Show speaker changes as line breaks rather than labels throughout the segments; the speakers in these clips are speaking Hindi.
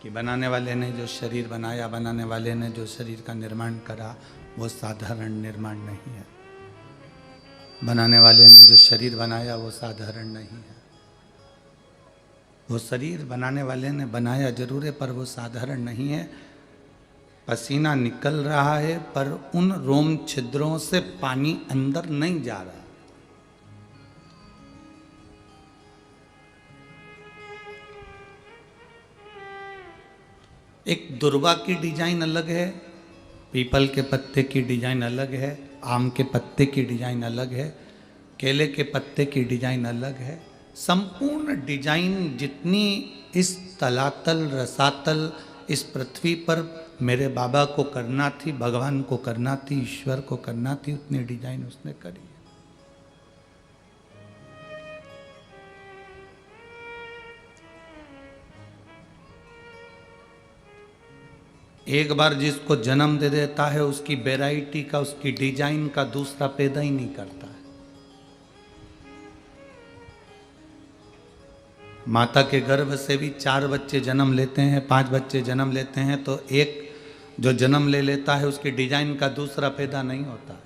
कि बनाने वाले ने जो शरीर बनाया, बनाने वाले ने जो शरीर का निर्माण करा, वो साधारण निर्माण नहीं है। बनाने वाले ने जो शरीर बनाया वो साधारण नहीं है। वो शरीर बनाने वाले ने बनाया जरूर है, पर वो साधारण नहीं है। पसीना निकल रहा है, पर उन रोम छिद्रों से पानी अंदर नहीं जा रहा। एक दुर्वा की डिजाइन अलग है, पीपल के पत्ते की डिजाइन अलग है, आम के पत्ते की डिजाइन अलग है, केले के पत्ते की डिजाइन अलग है। संपूर्ण डिजाइन जितनी इस तलातल रसातल इस पृथ्वी पर मेरे बाबा को करना थी, भगवान को करना थी, ईश्वर को करना थी, उतनी डिजाइन उसने करी। एक बार जिसको जन्म दे देता है, उसकी वैरायटी का, उसकी डिजाइन का दूसरा पैदा ही नहीं करता है। माता के गर्भ से भी 4 बच्चे जन्म लेते हैं, 5 बच्चे जन्म लेते हैं, तो एक जो जन्म ले लेता है उसकी डिजाइन का दूसरा पैदा नहीं होता।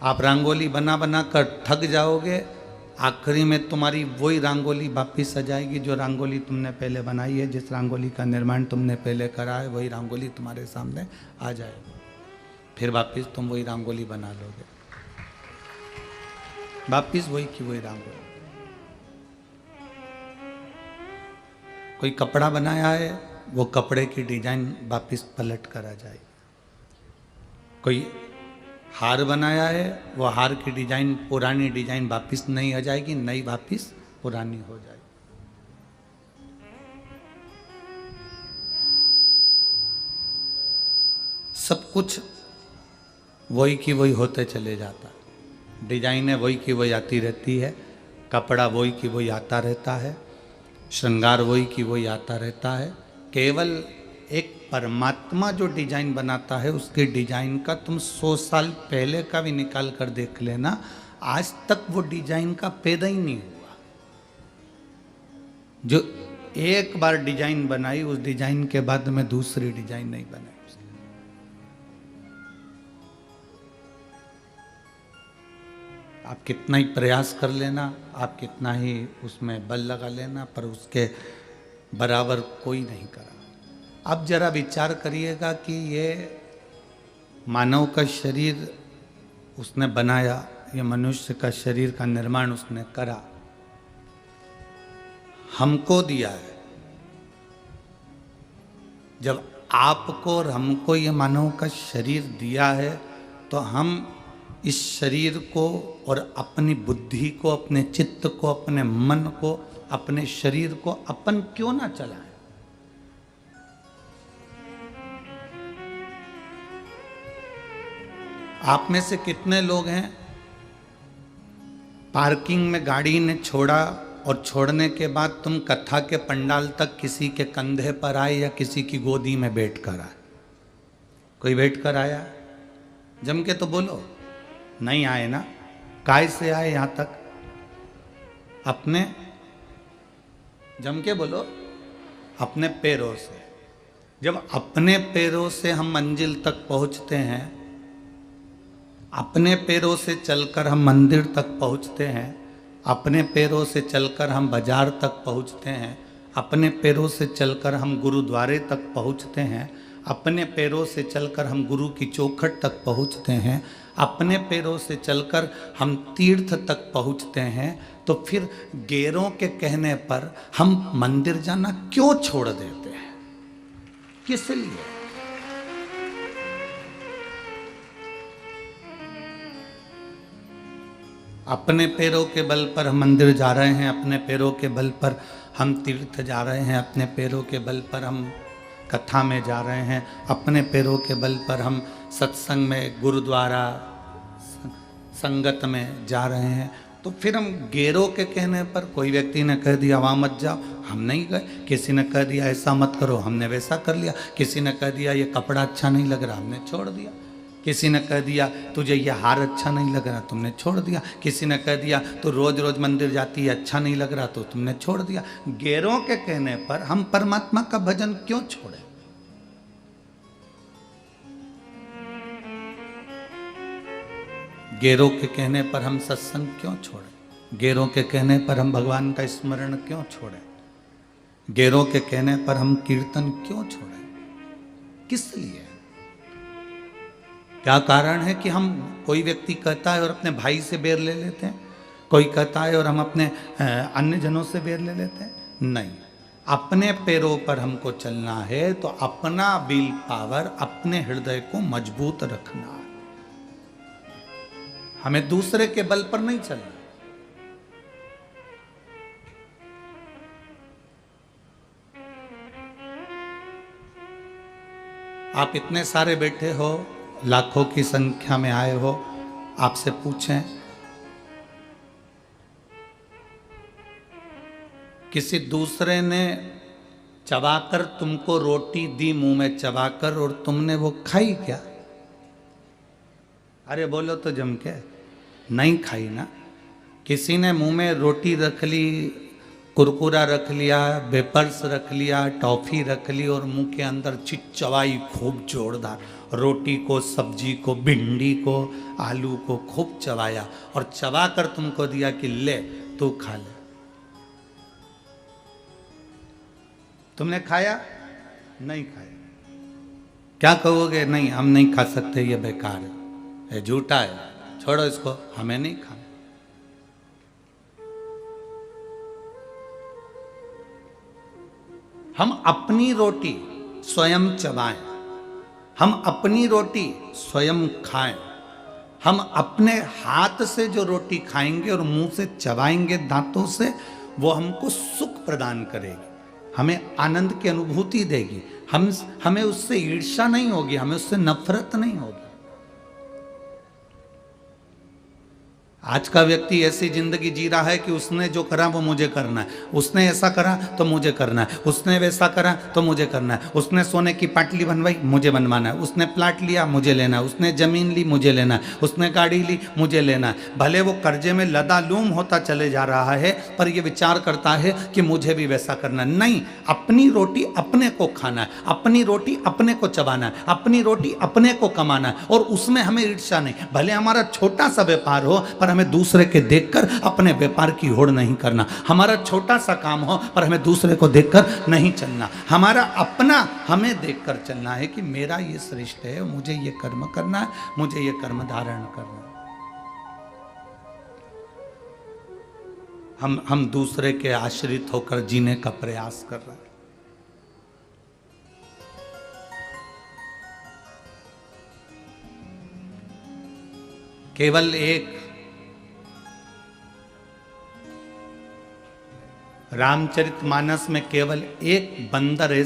आप रंगोली बना बना कर थक जाओगे, आखिरी में तुम्हारी वही रंगोली वापिस आ जाएगी जो रंगोली तुमने पहले बनाई है। जिस रंगोली का निर्माण तुमने पहले करा है वही रंगोली तुम्हारे सामने आ जाएगी। फिर वापिस तुम वही रंगोली बना लोगे, वापिस वही की वही रंगोली। कोई कपड़ा बनाया है, वो कपड़े की डिजाइन वापिस पलट कर आ जाएगी। कोई हार बनाया है, वो हार की डिजाइन, पुरानी डिजाइन वापिस नहीं आ जाएगी, नई वापिस पुरानी हो जाएगी। सब कुछ वही की वही होते चले जाता है। डिजाइनें वही की वही आती रहती है, कपड़ा वही की वही आता रहता है, श्रृंगार वही की वही आता रहता है। केवल एक परमात्मा जो डिजाइन बनाता है, उसके डिजाइन का तुम 100 साल पहले का भी निकाल कर देख लेना, आज तक वो डिजाइन का पैदा ही नहीं हुआ। जो एक बार डिजाइन बनाई, उस डिजाइन के बाद में दूसरी डिजाइन नहीं बनाई। आप कितना ही प्रयास कर लेना, आप कितना ही उसमें बल लगा लेना, पर उसके बराबर कोई नहीं करा। अब जरा विचार करिएगा कि ये मानव का शरीर उसने बनाया, ये मनुष्य का शरीर का निर्माण उसने करा, हमको दिया है। जब आपको और हमको ये मानव का शरीर दिया है, तो हम इस शरीर को और अपनी बुद्धि को, अपने चित्त को, अपने मन को, अपने शरीर को अपन क्यों ना चलाएं? आप में से कितने लोग हैं पार्किंग में गाड़ी ने छोड़ा और छोड़ने के बाद तुम कथा के पंडाल तक किसी के कंधे पर आए या किसी की गोदी में बैठ कर आए? कोई बैठ कर आया? जम के तो बोलो। नहीं आए ना? काय से आए यहां तक? अपने, जम के बोलो, अपने पैरों से। जब अपने पैरों से हम मंजिल तक पहुंचते हैं, अपने पैरों से चलकर हम मंदिर तक पहुंचते हैं, अपने पैरों से चलकर हम बाजार तक पहुंचते हैं, अपने पैरों से चलकर हम गुरुद्वारे तक पहुंचते हैं, अपने पैरों से चलकर हम गुरु की चौखट तक पहुंचते हैं, अपने पैरों से चलकर हम तीर्थ तक पहुंचते हैं, तो फिर गैरों के कहने पर हम मंदिर जाना क्यों छोड़ देते हैं? किस लिए? अपने पैरों के बल पर हम मंदिर जा रहे हैं, अपने पैरों के बल पर हम तीर्थ जा रहे हैं, अपने पैरों के बल पर हम कथा में जा रहे हैं, अपने पैरों के बल पर हम सत्संग में, गुरुद्वारा, संगत में जा रहे हैं। तो फिर हम गैरों के कहने पर, कोई व्यक्ति ने कह दिया वहाँ मत जाओ, हम नहीं गए। किसी ने कह दिया ऐसा मत करो, हमने वैसा कर लिया। किसी ने कह दिया ये कपड़ा अच्छा नहीं लग रहा, हमने छोड़ दिया। किसी ने कह दिया तुझे ये हार अच्छा नहीं लग रहा, तुमने छोड़ दिया। किसी ने कह दिया तो रोज रोज मंदिर जाती है, अच्छा नहीं लग रहा, तो तुमने छोड़ दिया। गैरों के कहने पर हम परमात्मा का भजन क्यों छोड़े? गैरों के कहने पर हम सत्संग क्यों छोड़े? गैरों के कहने पर हम भगवान का स्मरण क्यों छोड़े? गैरों के कहने पर हम कीर्तन क्यों छोड़े? किस लिए? क्या कारण है कि हम, कोई व्यक्ति कहता है और अपने भाई से बैर ले लेते हैं, कोई कहता है और हम अपने अन्य जनों से बैर ले लेते हैं? नहीं, अपने पैरों पर हमको चलना है तो अपना विल पावर, अपने हृदय को मजबूत रखना है। हमें दूसरे के बल पर नहीं चलना। आप इतने सारे बैठे हो, लाखों की संख्या में आए हो, आपसे पूछें किसी दूसरे ने चबाकर तुमको रोटी दी, मुंह में चबाकर, और तुमने वो खाई क्या? अरे बोलो तो जम के, नहीं खाई ना। किसी ने मुंह में रोटी रख ली, कुरकुरा रख लिया, वेपर्स रख लिया, टॉफी रख ली और मुंह के अंदर चिचवाई खूब जोरदार, रोटी को, सब्जी को, भिंडी को, आलू को खूब चबाया और चबा कर तुमको दिया कि ले तू खा ले। तुमने खाया? नहीं खाया। क्या कहोगे? नहीं, हम नहीं खा सकते, ये बेकार है, ये झूठा है, छोड़ो इसको, हमें नहीं खाना। हम अपनी रोटी स्वयं चबाएं, हम अपनी रोटी स्वयं खाएं, हम अपने हाथ से जो रोटी खाएंगे और मुंह से चबाएंगे दांतों से, वो हमको सुख प्रदान करेगी, हमें आनंद की अनुभूति देगी। हमें उससे ईर्ष्या नहीं होगी, हमें उससे नफरत नहीं होगी। आज का व्यक्ति ऐसी जिंदगी जी रहा है कि उसने जो करा वो मुझे करना है, उसने ऐसा करा तो मुझे करना है, उसने वैसा करा तो मुझे करना है, उसने सोने की पाटली बनवाई मुझे बनवाना है, उसने प्लाट लिया मुझे लेना है, उसने जमीन ली मुझे लेना है, उसने गाड़ी ली मुझे लेना है। भले वो कर्जे में लदालूम होता चले जा रहा है, पर ये विचार करता है कि मुझे भी वैसा करना है। नहीं, अपनी रोटी अपने को खाना है, अपनी रोटी अपने को चबाना है, अपनी रोटी अपने को कमाना है, और उसमें हमें ईर्ष्या नहीं। भले हमारा छोटा सा व्यापार हो, पर हमें दूसरे के देखकर अपने व्यापार की होड़ नहीं करना। हमारा छोटा सा काम हो, पर हमें दूसरे को देखकर नहीं चलना। हमारा अपना हमें देखकर चलना है कि मेरा ये श्रेष्ठ है, मुझे ये कर्म करना है, मुझे ये कर्म धारण करना है। हम दूसरे के आश्रित होकर जीने का प्रयास कर रहे हैं। केवल एक रामचरितमानस में केवल एक बंदर ऐसा